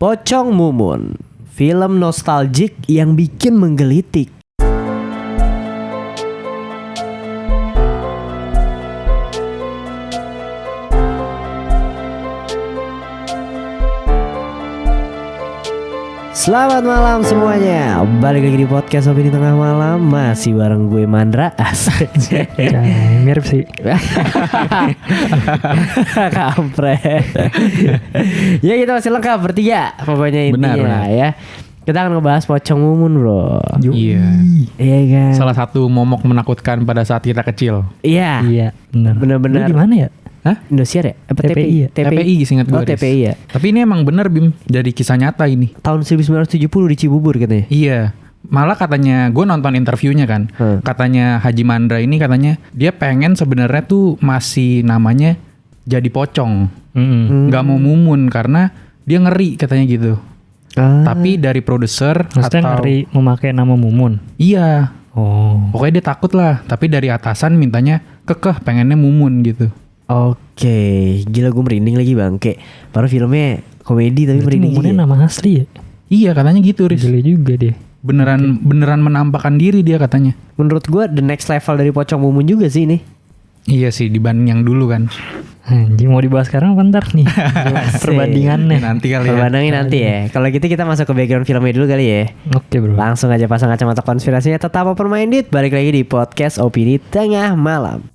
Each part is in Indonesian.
Pocong Mumun, film nostalgia yang bikin menggelitik. Selamat malam semuanya. Balik lagi di podcast Opini Tengah Malam. Masih bareng gue Mandra. Asik. Mirip sih. Kampret. Ya kita masih lengkap bertiga. Pokoknya intinya Benar. ya. Kita akan ngebahas Pocong Mumun, bro. Iya. Iya kan. Salah satu momok menakutkan pada saat kita kecil. Iya. Iya, benar. Benar-benar. Lu gimana ya? Hah? Indosiar ya? Apa TPI ya? TPI seingat gue. Oh TPI ya. Tapi ini emang bener Bim, dari kisah nyata ini. Tahun 1970 di Cibubur katanya. Iya. Malah katanya gue nonton interviewnya kan. Katanya Haji Mandra ini katanya dia pengen sebenarnya tuh masih namanya jadi pocong. Nggak mau mumun karena dia ngeri katanya gitu. Tapi dari produser Maksudnya ngeri memakai nama Mumun. Iya. Oh. Pokoknya dia takut lah. Tapi dari atasan mintanya kekeh pengennya mumun gitu. Oke, gila gue merinding lagi bang. Kayak baru filmnya komedi tapi Berarti merinding Mumunnya juga. nama asli ya? Iya katanya gitu Riz. Gila juga dia. Beneran menampakkan diri dia katanya. Menurut gue the next level dari Pocong Mumun juga sih ini. Iya sih dibanding yang dulu kan. Anjing, mau dibahas sekarang apa ntar nih? Perbandingannya. Nanti kali ya. Perbandangin nanti ya. Kalau gitu kita masuk ke background filmnya dulu kali ya. Oke bro. Langsung aja pasang kacamata konspirasinya. Tetap open minded. Balik lagi di podcast Opini Tengah Malam.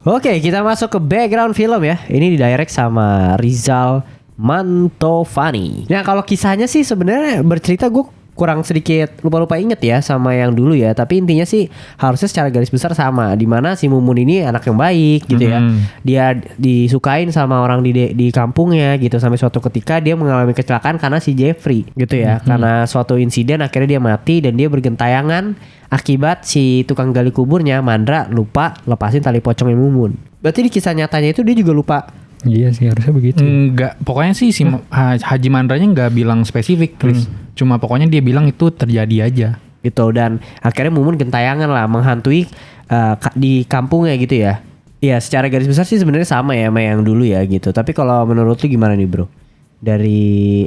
Oke, kita masuk ke background film ya. Ini didirect sama Rizal Mantovani. Nah, kalau kisahnya sih sebenarnya bercerita gue kurang sedikit lupa-lupa inget ya sama yang dulu ya. Tapi intinya sih harusnya secara garis besar sama. Dimana si Mumun ini anak yang baik gitu ya. Dia disukain sama orang di kampungnya gitu. Sampai suatu ketika dia mengalami kecelakaan karena si Jeffrey gitu ya. Karena suatu insiden akhirnya dia mati dan dia bergentayangan akibat si tukang gali kuburnya Mandra lupa lepasin tali pocongnya Mumun. Berarti di kisah nyatanya itu dia juga lupa. Iya sih harusnya begitu. Enggak, pokoknya sih si Haji Mandranya enggak bilang spesifik, Chris. Cuma pokoknya dia bilang itu terjadi aja. Gitu, dan akhirnya Mumun gentayangan lah menghantui di kampungnya gitu ya. Iya, secara garis besar sih sebenarnya sama ya sama yang dulu ya gitu. Tapi kalau menurut lu gimana nih, Bro? Dari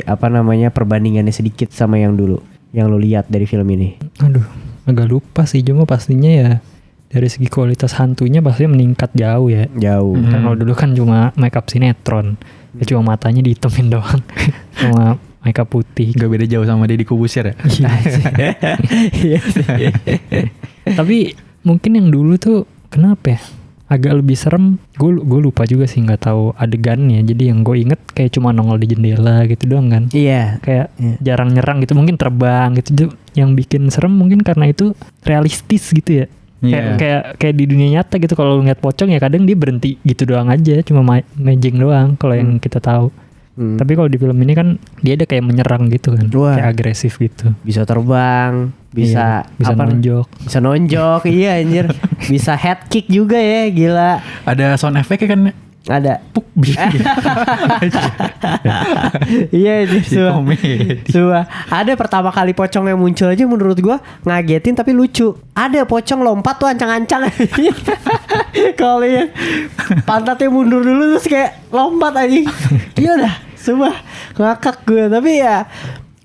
perbandingannya sedikit sama yang dulu yang lu lihat dari film ini. Aduh, agak lupa sih. Cuma pastinya ya dari segi kualitas hantunya pasti meningkat jauh ya. Jauh. Kan kalau dulu kan cuma makeup sinetron. Ya cuma matanya dihitemin doang. Sama makeup putih. Gak beda jauh sama Deddy Corbuzier ya. Iya. Tapi mungkin yang dulu tuh kenapa ya? Agak lebih serem. Gue lupa juga sih, nggak tahu adegannya. Jadi yang gue inget kayak cuma nongol di jendela gitu doang kan. Iya. Kayak jarang nyerang gitu, mungkin terbang gitu. Yang bikin serem mungkin karena itu realistis gitu ya. Kayak di dunia nyata gitu. Kalau ngeliat pocong ya kadang dia berhenti gitu doang aja, cuma mejeng doang kalau yang kita tahu. Tapi kalau di film ini kan dia ada kayak menyerang gitu kan. Wah. Kayak agresif gitu. Bisa terbang, bisa nonjok. Bisa nonjok, iya anjir. Bisa head kick juga ya, gila. Ada sound effect kan? Ada. Puk. Iya itu Suah. Ada pertama kali pocong yang muncul aja menurut gua ngagetin tapi lucu. Ada pocong lompat tuh ancang-ancang. Kalau lihat pantatnya mundur dulu terus kayak lompat aja. Iya dah, sumpah ngakak gue. Tapi ya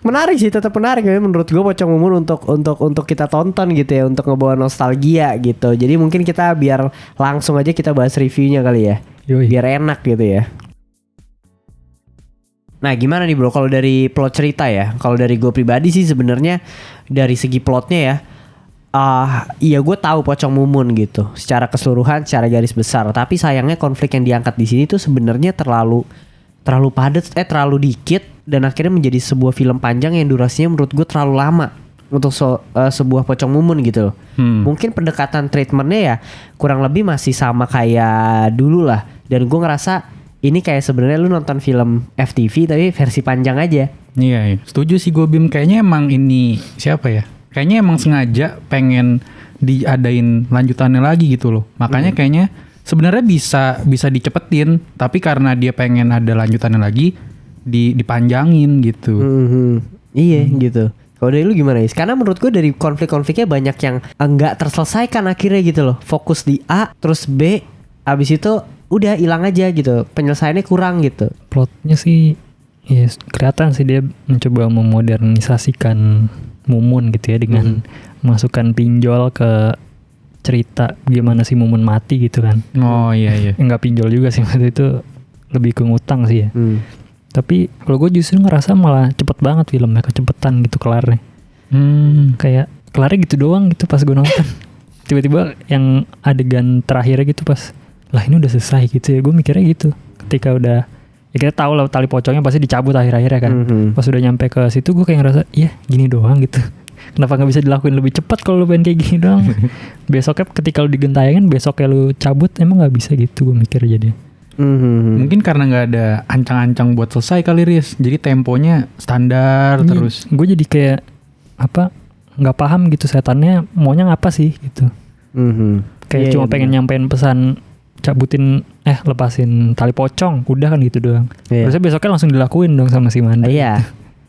menarik sih, tetap menarik ya menurut gue Pocong Mumun untuk kita tonton gitu ya, untuk ngebawa nostalgia gitu. Jadi mungkin kita biar langsung aja kita bahas reviewnya kali ya. Yoi. Biar enak gitu ya. Nah gimana nih bro kalau dari plot cerita ya? Kalau dari gue pribadi sih sebenarnya dari segi plotnya ya, iya gue tahu Pocong Mumun gitu secara keseluruhan, secara garis besar. Tapi sayangnya konflik yang diangkat di sini tuh sebenarnya terlalu padat, terlalu dikit, dan akhirnya menjadi sebuah film panjang yang durasinya menurut gue terlalu lama untuk sebuah Pocong Mumun gitu. Mungkin pendekatan treatmentnya ya kurang lebih masih sama kayak dulu lah. Dan gue ngerasa ini kayak sebenarnya lu nonton film FTV tapi versi panjang aja. Iya, setuju sih gue Bim. Kayaknya emang ini siapa ya? Kayaknya emang sengaja pengen diadain lanjutannya lagi gitu loh. Makanya kayaknya sebenarnya bisa dicepetin, tapi karena dia pengen ada lanjutannya lagi dipanjangin gitu. Iya gitu. Kalau dari lu gimana Is? Karena menurut gue dari konflik-konfliknya banyak yang enggak terselesaikan akhirnya gitu loh. Fokus di A terus B, abis itu udah hilang aja gitu. Penyelesaiannya kurang gitu. Plotnya sih ya kelihatan sih dia mencoba memodernisasikan Mumun gitu ya dengan masukkan pinjol ke cerita gimana si Mumun mati gitu kan. Oh iya. Enggak pinjol juga sih, waktu itu lebih ke ngutang sih ya. Tapi kalau gue justru ngerasa malah cepet banget filmnya, kecepetan gitu kelarnya. Kayak kelarnya gitu doang gitu pas gue nonton. Tiba-tiba yang adegan terakhirnya gitu pas, lah ini udah selesai gitu ya. Gue mikirnya gitu. Ketika udah, ya kita tahu lah tali pocongnya pasti dicabut akhir-akhirnya kan. Pas udah nyampe ke situ gue kayak ngerasa, iya gini doang gitu. Kenapa gak bisa dilakuin lebih cepat kalau lu pengen kayak gini doang. Besoknya ketika lu digentayangin, besoknya lu cabut, emang gak bisa gitu gue mikir jadi. Mungkin karena nggak ada ancang-ancang buat selesai kali Riz. Jadi temponya standar terus. Gue jadi kayak apa, nggak paham gitu setannya maunya ngapa sih gitu. Kayak cuma pengen nyampein pesan cabutin lepasin tali pocong, udah kan gitu doang. Terusnya besoknya langsung dilakuin dong sama si Mandra. Iya.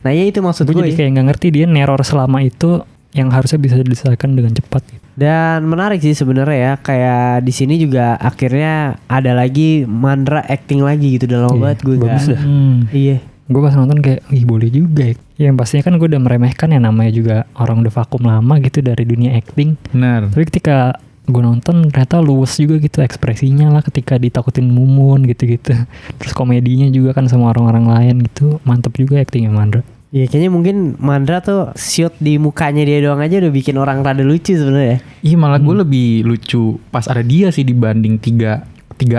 Nah ya itu maksud gue gue. Jadi kayak nggak ngerti dia neror selama itu yang harusnya bisa diselesaikan dengan cepat gitu. Dan menarik sih sebenarnya ya, kayak di sini juga akhirnya ada lagi Mandra acting lagi gitu dalam obat gue bagus dah. Iya. Gue pas nonton kayak, ih boleh juga ya. Yang pastinya kan gue udah meremehkan ya, namanya juga orang udah vakum lama gitu dari dunia acting. Benar. Tapi ketika gue nonton ternyata luwes juga gitu ekspresinya lah ketika ditakutin Mumun gitu-gitu. Terus komedinya juga kan sama orang-orang lain gitu. Mantep juga actingnya Mandra. Iya kayaknya mungkin Mandra tuh shoot di mukanya dia doang aja udah bikin orang rada lucu sebenarnya. Iya malah gue lebih lucu pas ada dia sih dibanding tiga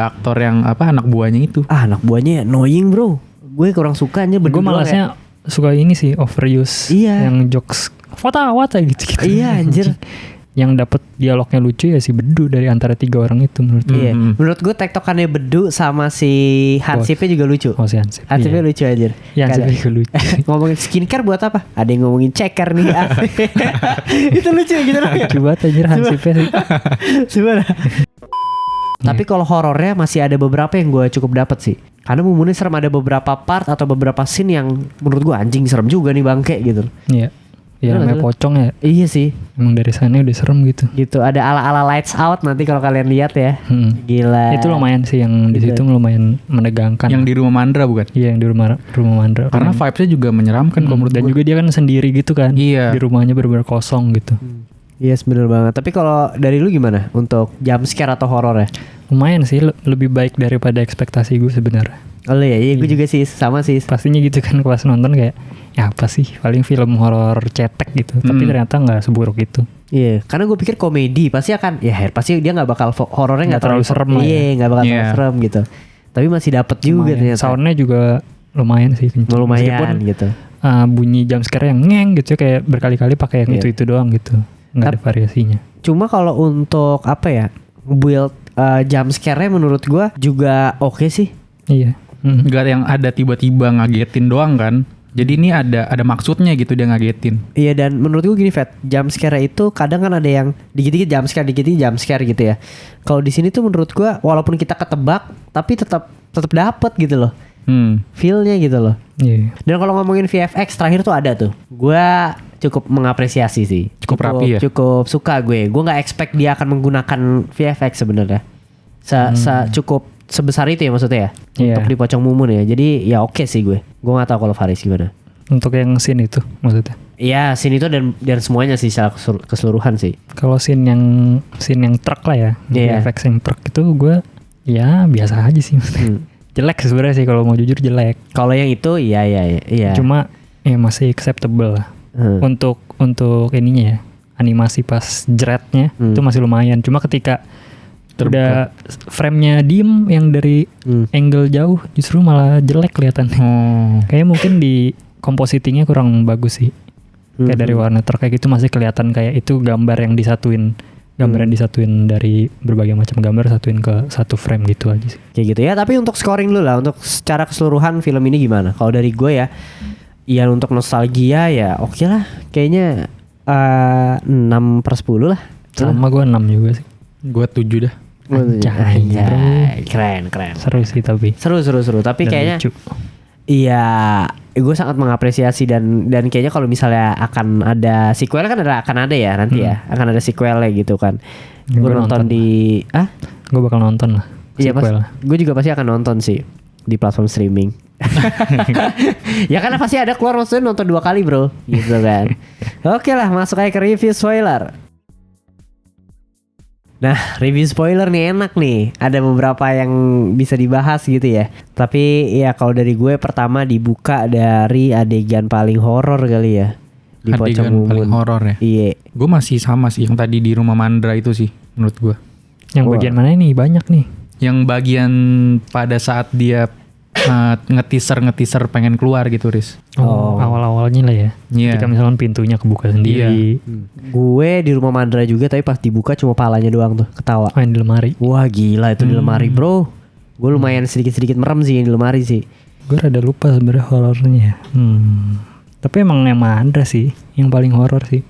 aktor yang anak buahnya itu. Anak buahnya annoying bro. Gue kurang suka aja berdua. Gue malasnya suka ini sih overuse. Iya. Yang jokes wata gitu. Iya anjir. Yang dapat dialognya lucu ya si Bedu dari antara 3 orang itu menurut gue. Iya. Menurut gue tektokannya Bedu sama si Hansipnya juga lucu. Oh si Hansip. Hansipnya lucu aja. Ya Hansipnya juga lucu. Ngomongin skincare buat apa? Ada yang ngomongin ceker nih. Itu lucu gitu loh. Coba anjir Hansipnya sih. Sebenarnya. Tapi kalau horornya masih ada beberapa yang gue cukup dapat sih. Karena Mumunnya serem, ada beberapa part atau beberapa scene yang menurut gue anjing serem juga nih bangke gitu. Iya. Ya namanya pocong ya. Iya sih. Emang dari sana udah serem gitu. Gitu ada ala-ala Lights Out nanti kalau kalian lihat ya. Gila. Itu lumayan sih yang di situ lumayan menegangkan. Yang di rumah Mandra bukan? Iya yang di rumah Mandra. Karena vibes-nya juga menyeramkan kalau menurut dan gue. juga dia kan sendiri gitu kan. Iya. Di rumahnya benar-benar kosong gitu. Yes bener banget. Tapi kalau dari lu gimana untuk jump scare atau horor ya? Lumayan sih lebih baik daripada ekspektasi gue sebenarnya. Oh iya, gue juga sih sama sih. Pastinya gitu kan pas nonton kayak ya apa sih paling film horor cetek gitu. Tapi ternyata nggak seburuk itu. Iya, karena gue pikir komedi pasti akan pasti dia nggak bakal horornya nggak terlalu serem. Iya, nggak bakal terlalu serem gitu. Tapi masih dapet juga ternyata. Soundnya juga lumayan sih. Lumayan meskipun, gitu. Bunyi jump scare yang ngeng gitu kayak berkali-kali pakai yang itu doang gitu. Nggak ada variasinya. Cuma kalau untuk apa ya build jump scare-nya menurut gue juga oke sih. Iya. Gak yang ada tiba-tiba ngagetin doang kan. Jadi ini ada maksudnya gitu dia ngagetin. Iya dan menurut gue gini Fat, jump scare itu kadang kan ada yang dikit-dikit jump scare gitu ya. Kalau di sini tuh menurut gue walaupun kita ketebak tapi tetap dapet gitu loh. Feel-nya gitu loh. Iya. Dan kalau ngomongin VFX terakhir tuh ada tuh. Gue cukup mengapresiasi sih. Cukup rapi ya. Cukup suka gue. Gue nggak expect dia akan menggunakan VFX sebenarnya. Cukup sebesar itu ya maksudnya ya. Untuk di Pocong Mumun ya. Jadi ya oke sih gue. Gue nggak tahu kalau Faris gimana. Untuk yang scene itu maksudnya. Iya scene itu dan semuanya sih secara keseluruhan sih. Kalau scene yang truk lah ya. VFX yang truk itu gue ya biasa aja sih. Jelek sebenarnya sih kalau mau jujur jelek. Kalau yang itu iya. Cuma ya masih acceptable lah. Untuk ininya ya. Animasi pas jeretnya itu masih lumayan. Cuma ketika udah frame-nya diem yang dari angle jauh justru malah jelek kelihatannya. Kayaknya mungkin di compositingnya kurang bagus sih. Kayak dari warna truk kayak gitu masih kelihatan kayak itu gambar yang disatuin. Gambar yang disatuin dari berbagai macam gambar satuin ke satu frame gitu aja sih. Kayak gitu ya. Tapi untuk scoring dulu lah, untuk secara keseluruhan film ini gimana? Kalau dari gue ya, ya untuk nostalgia ya oke lah. Kayaknya 6/10 lah. Sama gue 6 juga sih. Gue 7 dah. Anjay, keren. Seru sih tapi. Seru. Tapi dan kayaknya lucu. Iya, gue sangat mengapresiasi dan kayaknya kalau misalnya akan ada sequel kan akan ada ya nanti ya, akan ada sequelnya gitu kan. Gue nonton di gue bakal nonton lah. Iya gue juga pasti akan nonton sih di platform streaming. Ya karena pasti ada keluar maksudnya nonton 2 kali bro, gitu kan. Oke lah, masuk aja ke review spoiler. Nah, review spoiler nih enak nih. Ada beberapa yang bisa dibahas gitu ya. Tapi ya kalau dari gue pertama dibuka dari adegan paling horor kali ya. Di Pocong Adegan Mumun. paling horor ya. Iya. Gue masih sama sih yang tadi di rumah Mandra itu sih menurut gue. Yang bagian mana ini banyak nih. Yang bagian pada saat dia nge-teaser pengen keluar gitu, Riz. Oh. Awal-awalnya lah ya. Iya. Ketika misalkan pintunya kebuka sendiri. Gue di rumah Mandra juga tapi pas dibuka cuma palanya doang tuh ketawa. Main di lemari. Wah gila itu di lemari bro. Gue lumayan sedikit-sedikit merem sih di lemari sih. Gue rada lupa sebenarnya horornya. Tapi emang yang Mandra sih yang paling horor sih.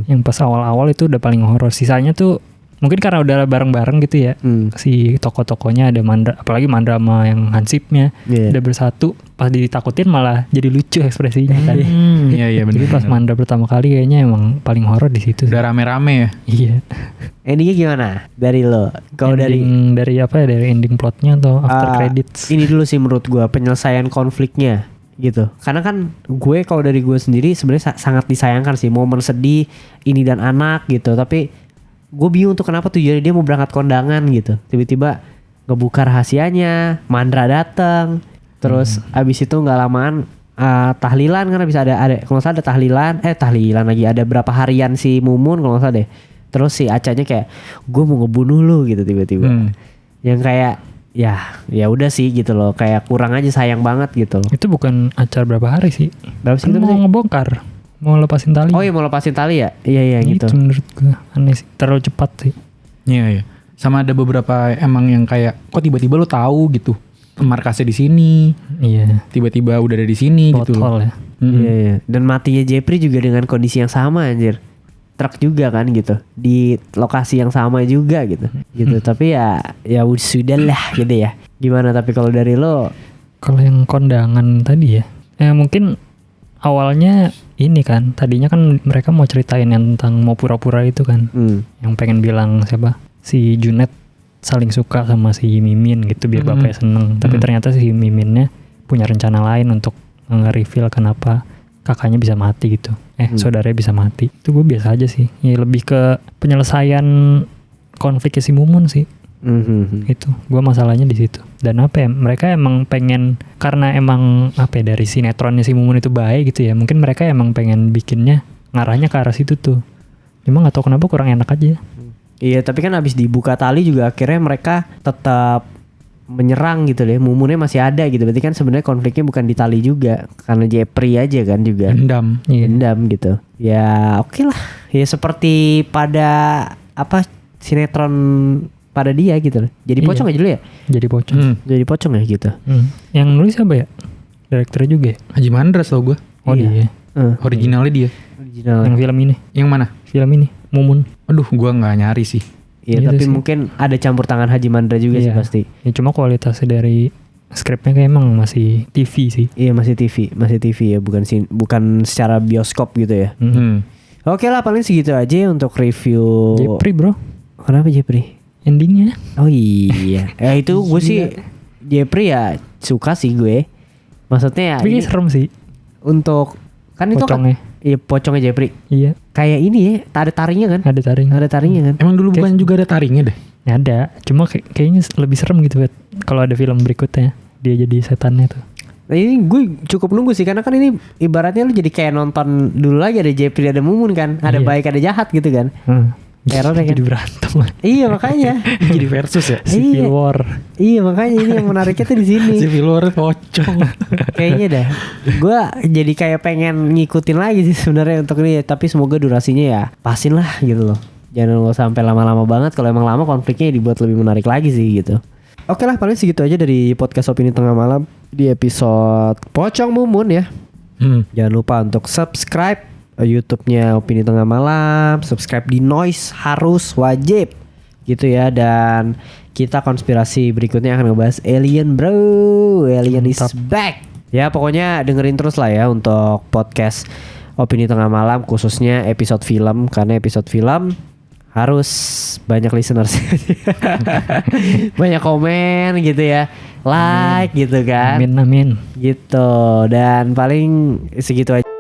Yang pas awal-awal itu udah paling horor. Sisanya tuh mungkin karena udah bareng-bareng gitu ya. Si tokoh-tokohnya ada Mandra, apalagi Mandra sama yang hansipnya udah bersatu. Pas ditakutin malah jadi lucu ekspresinya kan. Iya benar. Jadi pas Mandra pertama kali kayaknya emang paling horor di situ. Udah rame-rame ya. Iya. Endingnya gimana dari lo? Kalau dari apa ya, dari ending plotnya atau after credits? Ini dulu sih menurut gue penyelesaian konfliknya gitu. Karena kan gue kalau dari gue sendiri sebenarnya sangat disayangkan sih momen sedih ini dan anak gitu. Tapi gue bingung tuh kenapa tujuannya dia mau berangkat kondangan gitu. Tiba-tiba ngebuka rahasianya, Mandra datang. Terus abis itu nggak lamaan tahlilan kan bisa ada kalau nggak salah ada tahlilan lagi ada berapa harian si Mumun kalau nggak salah deh. Terus si Acanya kayak gue mau ngebunuh lu gitu tiba-tiba. Yang kayak ya udah sih gitu loh, kayak kurang aja sayang banget gitu loh. Itu bukan acara berapa hari sih? Berapa sih Kan mau ngebongkar, mau lepasin tali. Oh iya mau lepasin tali ya? Iya gitu. Itu menurut gue aneh sih, terlalu cepat sih. Iya. Sama ada beberapa emang yang kayak kok tiba-tiba lo tahu gitu. Markasnya di sini. Iya. Tiba-tiba udah ada di sini Plot gitu. hole ya. Iya. Dan matinya Jeffrey juga dengan kondisi yang sama anjir. Truk juga kan gitu. Di lokasi yang sama juga gitu. Gitu. Tapi ya sudah lah gitu ya. Gimana tapi kalau dari lo? Kalau yang kondangan tadi ya. Mungkin awalnya ini kan. Tadinya kan mereka mau ceritain yang tentang mau pura-pura itu kan. Yang pengen bilang siapa? Si Junet saling suka sama si Mimin gitu biar bapaknya seneng. Tapi ternyata si Miminnya punya rencana lain untuk nge-reveal kenapa kakaknya bisa mati gitu. Saudaranya bisa mati. Itu gue biasa aja sih. Ya lebih ke penyelesaian konfliknya si Mumun sih. Itu. Gue masalahnya di situ. Dan apa ya? Mereka emang pengen karena emang apa ya, dari sinetronnya si Mumun itu baik gitu ya. Mungkin mereka emang pengen bikinnya ngarahnya ke arah situ tuh. Cuma gak tahu kenapa kurang enak aja. Iya tapi kan abis dibuka tali juga akhirnya mereka tetap menyerang gitu deh. Mumunnya masih ada gitu. Berarti kan sebenarnya konfliknya bukan di tali juga. Karena Jeffrey aja kan juga. Dendam. Dendam gitu. Ya oke lah. Ya seperti pada sinetron pada dia gitu loh. Jadi pocong aja dulu ya? Jadi pocong. Jadi pocong ya gitu. Yang nulis siapa ya? Direkturnya juga ya? Haji Mandra tau gue. Oh dia. Originalnya dia. Original. Yang film ini. Yang mana? Film ini. Mumun. Aduh gue gak nyari sih. Iya Gitu tapi sih. mungkin ada campur tangan Haji Mandra juga sih pasti. Ya cuma kualitasnya dari skripnya kayak emang masih TV sih. Iya masih TV ya, bukan secara bioskop gitu ya. Oke lah paling segitu aja untuk review. Jeffrey bro. Kenapa Jeffrey? Endingnya. Oh iya. Itu gue sih Jeffrey ya suka sih gue. Maksudnya ya Tapi ini serem sih. untuk kan itu Pocongnya. kan iya pocongnya Jeffrey. Iya. Kayak ini ya, ada taringnya kan? Ada taring. Ada taringnya kan? Emang dulu bukan juga ada taringnya deh? Ada. Cuma kayaknya lebih serem gitu Bet. Kalau ada film berikutnya dia jadi setannya tuh. Nah ini gue cukup nunggu sih karena kan ini ibaratnya lu jadi kayak nonton dulu lagi ada Jeffrey ada Mumun kan, ada Iya. baik ada jahat gitu kan. Teror ya kan? Jadi berantem. Iya makanya. Jadi versus ya? Civil Iya. War. Iya makanya ini yang menariknya tuh di sini. Civil War pocong. Kayaknya dah. Gue jadi kayak pengen ngikutin lagi sih sebenarnya untuk ini, tapi semoga durasinya ya pasin lah gitu loh. Jangan lo sampai lama-lama banget. Kalau emang lama konfliknya dibuat lebih menarik lagi sih gitu. Oke lah paling segitu aja dari podcast Opini Tengah Malam di episode Pocong Mumun ya. Jangan lupa untuk subscribe YouTube-nya Opini Tengah Malam, subscribe di Noise harus wajib gitu ya. Dan kita konspirasi berikutnya akan ngebahas Alien bro, Alien is back. Ya pokoknya dengerin terus lah ya untuk podcast Opini Tengah Malam khususnya episode film, karena episode film harus banyak listeners banyak komen gitu ya. like gitu kan. Amin. Gitu. Dan paling segitu aja.